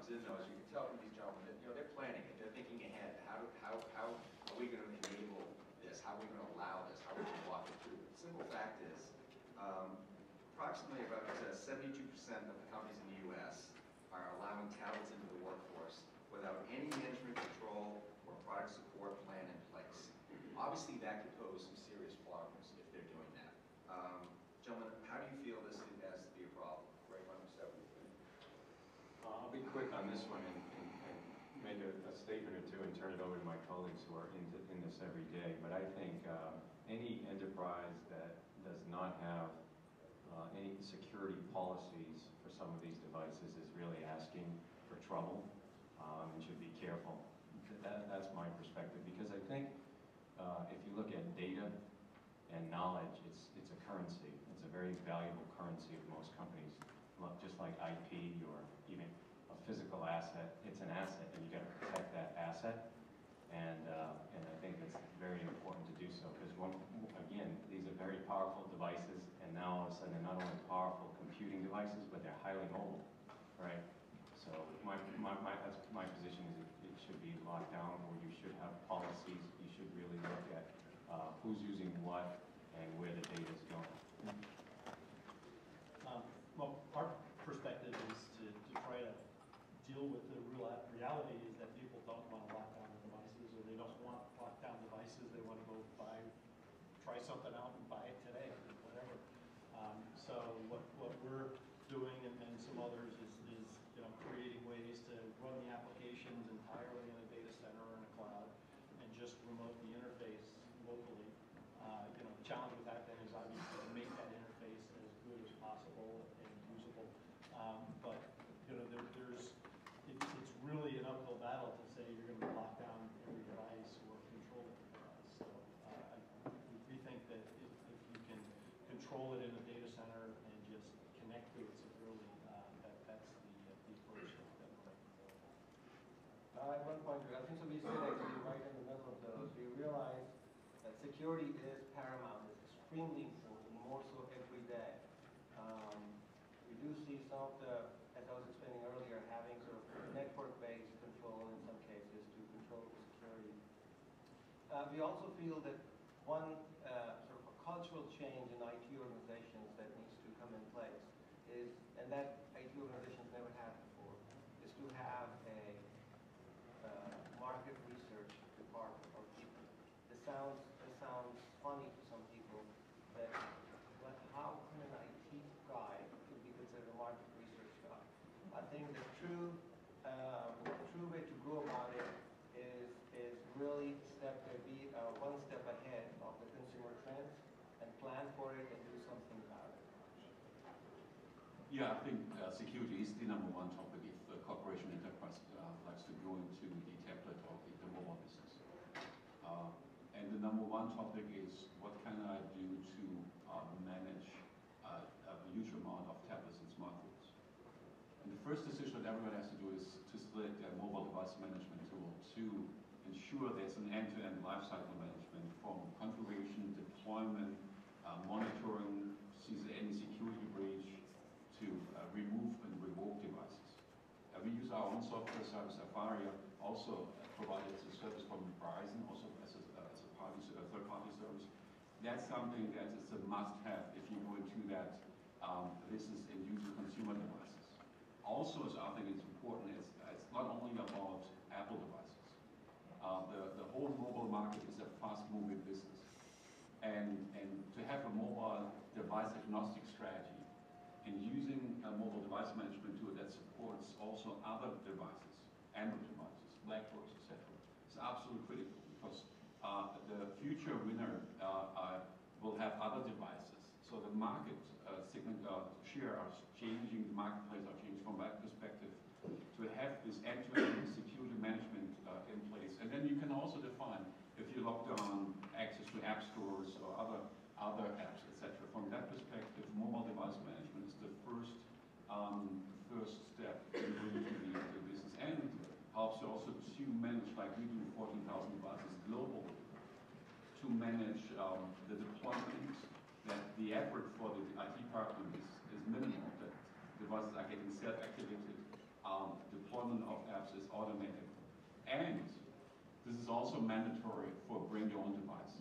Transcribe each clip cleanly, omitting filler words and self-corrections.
comes in, though, as you can tell from these gentlemen, that, you know, they're planning it. They're thinking ahead. How are we going to enable this? How are we going to allow this? How are we going to walk it through? The simple fact is, approximately about 72% of the companies in the U.S. are allowing tablets into the workforce without any management control or product support plan in place. Obviously, that could pose some serious problems if they're doing that. Gentlemen, how do you feel this has to be a problem? Ray, why don't we start with you? I'll be quick on this one and make a statement or two and turn it over to my colleagues who are in this every day. But I think any enterprise that does not have any security policies for some of these devices is really asking for trouble and should be careful. That's my perspective, because I think if you look at data and knowledge, it's a currency. It's a very valuable currency of most companies. Just like IP or even a physical asset, it's an asset, and you got to protect that asset. And I think it's very important to do so, because again, these are very powerful devices, and now all of a sudden they're not only powerful computing devices, but they're highly mobile, right? So my position is it should be locked down, or you should have policies. You should really look at who's using what and where the data is going. Well, our perspective is to try to deal with the reality is that people don't want to lock down their devices, or they don't want lockdown devices. They want to go try something out and buy it today, or whatever. So what we're doing, and some others, is you know, creating ways to run the applications entirely in a data center or in a cloud, and just remote the interface locally. You know, the challenge with that then is obviously to make that interface as good as possible and usable. But you know, it's really an uphill battle to say you're going to lock down every device or control every device. So we think that if you can control it in a data center and just connect to it securely, that's the approach that we're taking forward. At one point, I think so we sit actually right in the middle of those. We realize that security is paramount. It's extremely important, more so every day. We do see some of the, as I was explaining earlier, having sort of network-based control in some cases to control the security. We also feel that one sort of a cultural change in IT organizations that needs to come in place is, and that IT organizations never had before, is to have a market research department or people. This sounds funny to some people, but how can an IT guy be considered a market research guy? I think the true way to go about it is really be one step ahead of the consumer trends and plan for it and do something about it. Yeah, I think security is the number one topic if a corporation enterprise likes to go into the tablet or the mobile business. And the number one topic is, what can I do to manage a huge amount of tablets and smartphones? And the first decision that everyone has to do is to select a mobile device management tool to ensure there's an end-to-end lifecycle management from configuration, deployment, monitoring, sees any security breach, to remove and revoke devices. We use our own software service, Safari, also provided as a service from Verizon, also as a third-party service. That's something that is a must-have if you go into that business and use consumer devices. Also, so I think it's important, it's not only about Apple devices. The whole mobile market is a fast-moving business. And to have a mobile device agnostic strategy and using a mobile device management tool that supports also other devices, Android devices, BlackBerries, etc., is absolutely critical, because the future winner will have other devices. So the market share are changing, the marketplace are changing from that perspective to have this end-to-end security management in place. And then you can also define if you lock down access to app stores or other apps, etc. From that perspective, mobile device management is the first step into the business, and helps you also to manage, like we do, 14,000 devices globally, to manage the deployment, that the effort for the IT department is minimal, that devices are getting self-activated deployment of apps is automated. And this is also mandatory for bring your own device.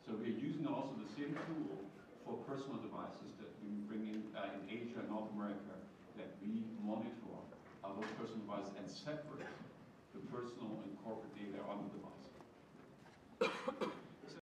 So we're using also the same tool for personal devices that we bring in Asia and North America, that we monitor those personal devices and separate the personal and corporate data on the device.